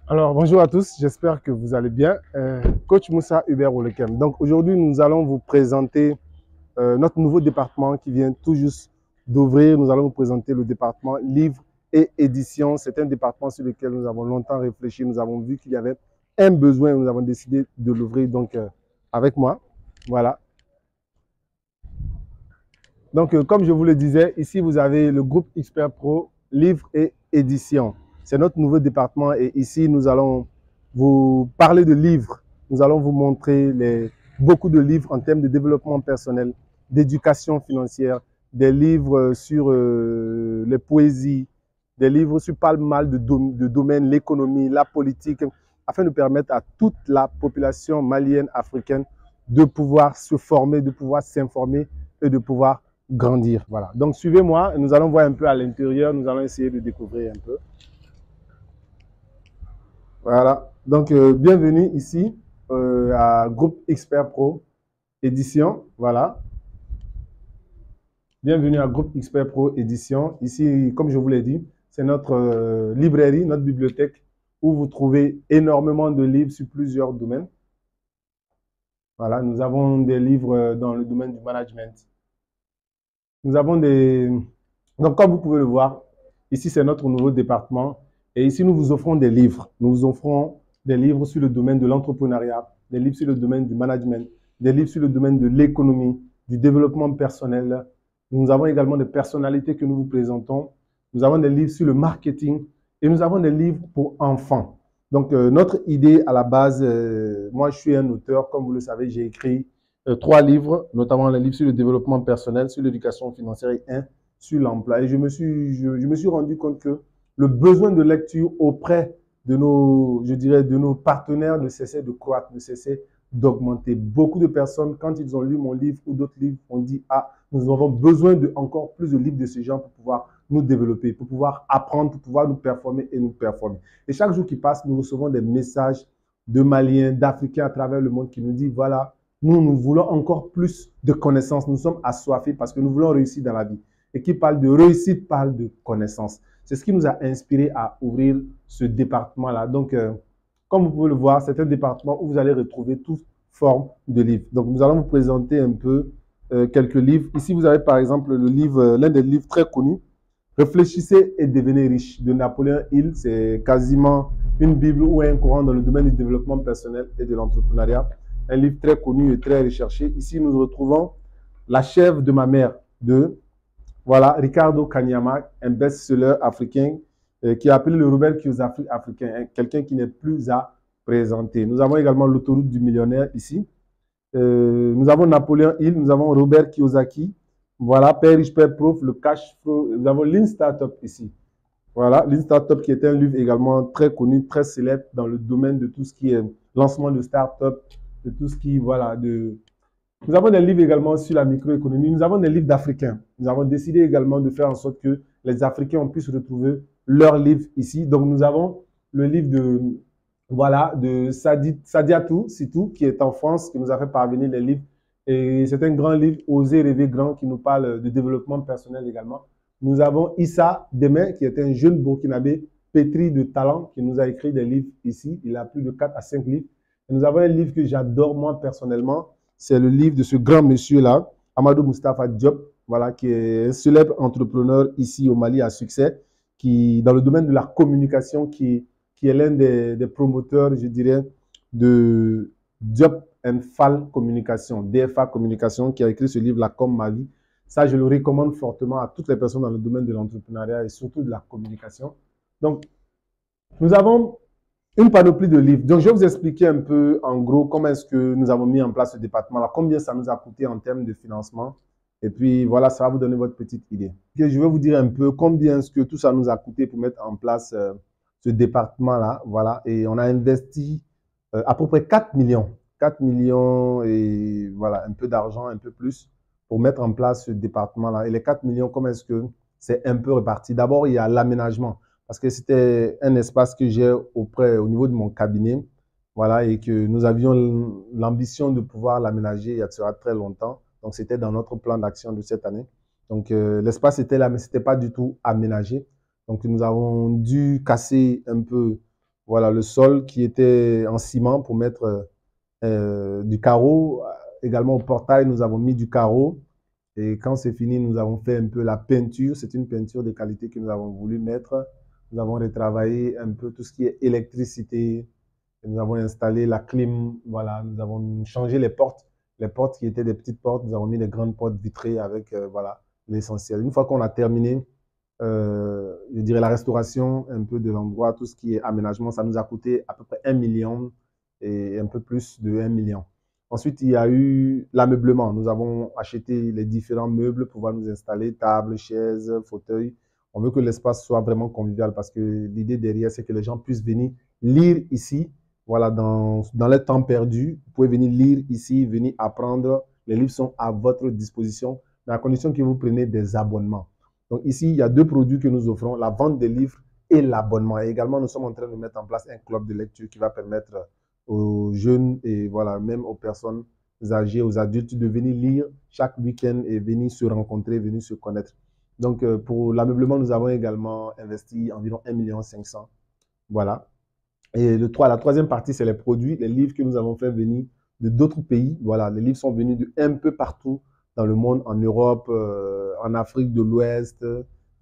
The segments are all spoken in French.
Alors, bonjour à tous, j'espère que vous allez bien. Coach Moussa Hubert Olekem. Donc, aujourd'hui, nous allons vous présenter notre nouveau département qui vient tout juste d'ouvrir. Nous allons vous présenter le département livres et éditions. C'est un département sur lequel nous avons longtemps réfléchi. Nous avons vu qu'il y avait un besoin et nous avons décidé de l'ouvrir donc avec moi. Voilà. Donc, comme je vous le disais, ici, vous avez le groupe Expert Pro, livres et éditions. C'est notre nouveau département et ici, nous allons vous parler de livres. Nous allons vous montrer beaucoup de livres en termes de développement personnel, d'éducation financière, des livres sur les poésies, des livres sur pas mal de domaines, l'économie, la politique, afin de permettre à toute la population malienne, africaine, de pouvoir se former, de pouvoir s'informer et de pouvoir grandir. Voilà. Donc, suivez-moi. Nous allons voir un peu à l'intérieur. Nous allons essayer de découvrir un peu. Voilà. Donc, bienvenue ici à Groupe Expert Pro Édition. Voilà. Bienvenue à Groupe Expert Pro Édition. Ici, comme je vous l'ai dit, c'est notre librairie, notre bibliothèque où vous trouvez énormément de livres sur plusieurs domaines. Voilà. Nous avons des livres dans le domaine du management. Nous avons des... Donc, comme vous pouvez le voir, ici, c'est notre nouveau département. Et ici, nous vous offrons des livres. Nous vous offrons des livres sur le domaine de l'entrepreneuriat, des livres sur le domaine du management, des livres sur le domaine de l'économie, du développement personnel. Nous avons également des personnalités que nous vous présentons. Nous avons des livres sur le marketing et nous avons des livres pour enfants. Donc, notre idée à la base, moi, je suis un auteur. Comme vous le savez, j'ai écrit 3 livres, notamment un livre sur le développement personnel, sur l'éducation financière et un sur l'emploi. Et je me suis rendu compte que le besoin de lecture auprès de nos, je dirais, de nos partenaires ne cessait de croître, ne cessait d'augmenter. Beaucoup de personnes, quand ils ont lu mon livre ou d'autres livres, ont dit, ah, nous avons besoin de encore plus de livres de ce genre pour pouvoir nous développer, pour pouvoir apprendre, pour pouvoir nous performer et nous performer. Et chaque jour qui passe, nous recevons des messages de Maliens, d'Africains à travers le monde qui nous disent, voilà, nous voulons encore plus de connaissances. Nous sommes assoiffés parce que nous voulons réussir dans la vie. Et qui parle de réussite parle de connaissances. C'est ce qui nous a inspiré à ouvrir ce département-là. Donc, comme vous pouvez le voir, c'est un département où vous allez retrouver toute forme de livres. Donc, nous allons vous présenter un peu quelques livres. Ici, vous avez par exemple le livre, l'un des livres très connus, Réfléchissez et devenez riche de Napoléon Hill. C'est quasiment une Bible ou un courant dans le domaine du développement personnel et de l'entrepreneuriat. Un livre très connu et très recherché. Ici, nous retrouvons La chèvre de ma mère de Ricardo Kanyama, un best-seller africain qui est appelé le Robert Kiyosaki africain, hein, quelqu'un qui n'est plus à présenter. Nous avons également L'autoroute du millionnaire ici. Nous avons Napoléon Hill, nous avons Robert Kiyosaki, voilà, Père riche, Père pauvre, le cash flow. Nous avons Lean Startup ici. Voilà, Lean Startup qui est un livre également très connu, très célèbre dans le domaine de tout ce qui est lancement de start-up, de tout ce qui, voilà, de... Nous avons des livres également sur la microéconomie. Nous avons des livres d'Africains. Nous avons décidé également de faire en sorte que les Africains puissent retrouver leurs livres ici. Donc, nous avons le livre de, voilà, de Sadiatou Sitou, qui est en France, qui nous a fait parvenir les livres. Et c'est un grand livre, Oser rêver grand, qui nous parle de développement personnel également. Nous avons Issa Demain, qui est un jeune Burkinabé pétri de talent, qui nous a écrit des livres ici. Il a plus de 4 à 5 livres. Et nous avons un livre que j'adore moi personnellement. C'est le livre de ce grand monsieur-là, Amadou Moustapha Diop, voilà, qui est un célèbre entrepreneur ici au Mali à succès, qui, dans le domaine de la communication, qui est l'un des promoteurs, je dirais, de Diop Fall Communication, DFA Communication, qui a écrit ce livre-là, Comme ma vie. Ça, je le recommande fortement à toutes les personnes dans le domaine de l'entrepreneuriat et surtout de la communication. Donc, nous avons une panoplie de livres. Donc, je vais vous expliquer un peu, en gros, comment est-ce que nous avons mis en place ce département-là, combien ça nous a coûté en termes de financement. Et puis, voilà, ça va vous donner votre petite idée. Et je vais vous dire un peu combien est-ce que tout ça nous a coûté pour mettre en place ce département-là. Voilà, et on a investi à peu près 4 millions. 4 millions et voilà, un peu d'argent, un peu plus, pour mettre en place ce département-là. Et les 4 millions, comment est-ce que c'est un peu réparti? D'abord, il y a l'aménagement parce que c'était un espace que j'ai au niveau de mon cabinet, voilà, et que nous avions l'ambition de pouvoir l'aménager il y a très longtemps. Donc, c'était dans notre plan d'action de cette année. Donc, l'espace était là, mais c'était pas du tout aménagé. Donc, nous avons dû casser un peu Voilà, le sol qui était en ciment pour mettre du carreau. Également au portail, nous avons mis du carreau. Et quand c'est fini, nous avons fait un peu la peinture. C'est une peinture de qualité que nous avons voulu mettre. Nous avons retravaillé un peu tout ce qui est électricité. Et nous avons installé la clim. Voilà, nous avons changé les portes. Les portes qui étaient des petites portes, nous avons mis des grandes portes vitrées avec voilà, l'essentiel. Une fois qu'on a terminé, je dirais la restauration un peu de l'endroit, tout ce qui est aménagement, ça nous a coûté à peu près 1 million et un peu plus de 1 million. Ensuite, il y a eu l'ameublement. Nous avons acheté les différents meubles pour pouvoir nous installer, tables, chaises, fauteuils. On veut que l'espace soit vraiment convivial parce que l'idée derrière, c'est que les gens puissent venir lire ici. Voilà, dans les temps perdus, vous pouvez venir lire ici, venir apprendre. Les livres sont à votre disposition, mais à condition que vous preniez des abonnements. Donc ici, il y a deux produits que nous offrons, la vente des livres et l'abonnement. Et également, nous sommes en train de mettre en place un club de lecture qui va permettre aux jeunes et voilà, même aux personnes âgées, aux adultes de venir lire chaque week-end et venir se rencontrer, venir se connaître. Donc pour l'ameublement, nous avons également investi environ 1,5 million. Voilà. Et la troisième partie, c'est les produits, les livres que nous avons fait venir de d'autres pays. Voilà, les livres sont venus de un peu partout dans le monde, en Europe, en Afrique de l'Ouest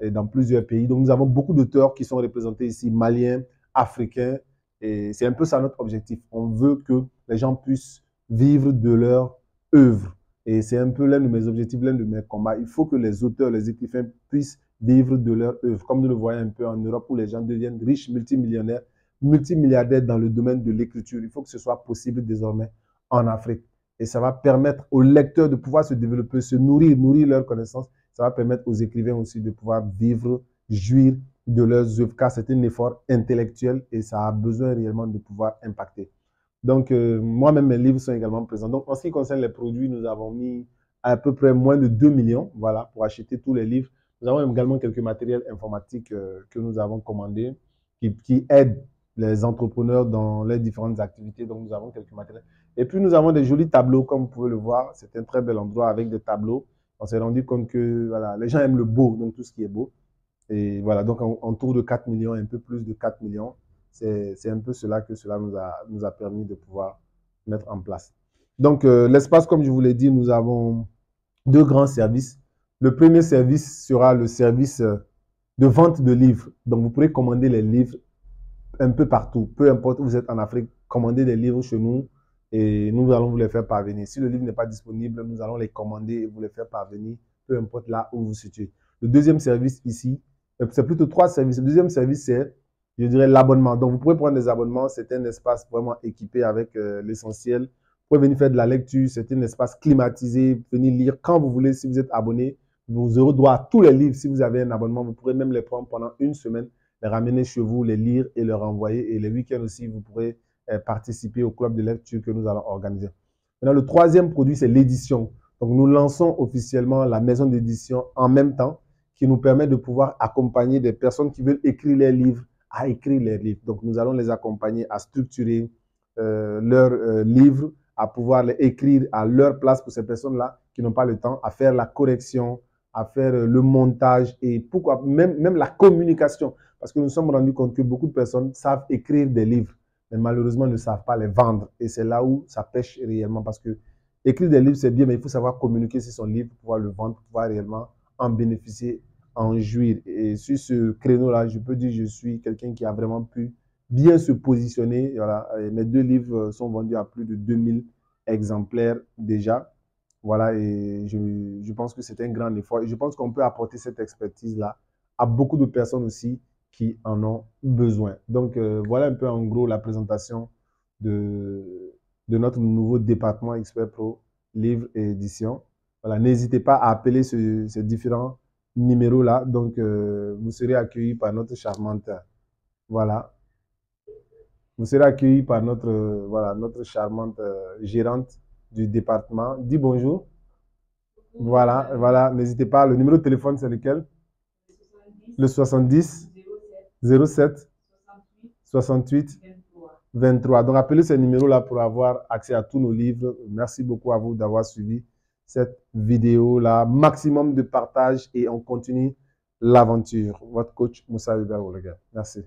et dans plusieurs pays. Donc, nous avons beaucoup d'auteurs qui sont représentés ici, maliens, africains. Et c'est un peu ça notre objectif. On veut que les gens puissent vivre de leur œuvre. Et c'est un peu l'un de mes objectifs, l'un de mes combats. Il faut que les auteurs, les écrivains puissent vivre de leur œuvre. Comme nous le voyons un peu en Europe où les gens deviennent riches, multimillionnaires, multimilliardaires dans le domaine de l'écriture. Il faut que ce soit possible désormais en Afrique. Et ça va permettre aux lecteurs de pouvoir se développer, se nourrir, nourrir leurs connaissances. Ça va permettre aux écrivains aussi de pouvoir vivre, jouir de leurs œuvres, car c'est un effort intellectuel et ça a besoin réellement de pouvoir impacter. Donc, moi-même, mes livres sont également présents. Donc, en ce qui concerne les produits, nous avons mis à peu près moins de 2 millions, voilà, pour acheter tous les livres. Nous avons également quelques matériels informatiques que nous avons commandés qui aident les entrepreneurs dans les différentes activités. Donc, nous avons quelques matériels. Et puis, nous avons des jolis tableaux, comme vous pouvez le voir. C'est un très bel endroit avec des tableaux. On s'est rendu compte que voilà, les gens aiment le beau, donc tout ce qui est beau. Et voilà, donc en tour de 4 millions, un peu plus de 4 millions, c'est un peu cela que cela nous a permis de pouvoir mettre en place. Donc, l'espace, comme je vous l'ai dit, nous avons deux grands services. Le premier service sera le service de vente de livres. Donc, vous pourrez commander les livres un peu partout. Peu importe où vous êtes en Afrique, commandez des livres chez nous et nous allons vous les faire parvenir. Si le livre n'est pas disponible, nous allons les commander et vous les faire parvenir, peu importe là où vous vous situez. Le deuxième service ici, c'est plutôt trois services. Le deuxième service, c'est, je dirais, l'abonnement. Donc, vous pouvez prendre des abonnements. C'est un espace vraiment équipé avec l'essentiel. Vous pouvez venir faire de la lecture. C'est un espace climatisé. Venir lire quand vous voulez. Si vous êtes abonné, vous aurez droit à tous les livres. Si vous avez un abonnement, vous pourrez même les prendre pendant une semaine, les ramener chez vous, les lire et les renvoyer. Et les week-ends aussi, vous pourrez participer au club de lecture que nous allons organiser. Maintenant, le troisième produit, c'est l'édition. Donc, nous lançons officiellement la maison d'édition en même temps, qui nous permet de pouvoir accompagner des personnes qui veulent écrire les livres à écrire les livres. Donc, nous allons les accompagner à structurer leurs livres, à pouvoir les écrire à leur place pour ces personnes-là qui n'ont pas le temps, à faire la correction, à faire le montage et pourquoi même la communication. Parce que nous nous sommes rendus compte que beaucoup de personnes savent écrire des livres, mais malheureusement ne savent pas les vendre. Et c'est là où ça pêche réellement parce que écrire des livres, c'est bien, mais il faut savoir communiquer sur son livre pour pouvoir le vendre, pour pouvoir réellement en bénéficier, en jouir. Et sur ce créneau-là, je peux dire que je suis quelqu'un qui a vraiment pu bien se positionner. Voilà. Et mes deux livres sont vendus à plus de 2000 exemplaires déjà. Voilà, et je pense que c'est un grand effort. Et je pense qu'on peut apporter cette expertise-là à beaucoup de personnes aussi qui en ont besoin. Donc, voilà un peu en gros la présentation de notre nouveau département Expert Pro, livres et éditions. Voilà, n'hésitez pas à appeler ces différents numéros-là. Donc, vous serez accueillis par notre charmante, voilà, vous serez accueillis par voilà, notre charmante gérante du département. Dis bonjour. Voilà, voilà, n'hésitez pas. Le numéro de téléphone, c'est lequel? Le 70 07 68 23. Donc, appelez ce numéro-là pour avoir accès à tous nos livres. Merci beaucoup à vous d'avoir suivi cette vidéo-là. Maximum de partage et on continue l'aventure. Votre coach Moussa Hubert. Merci.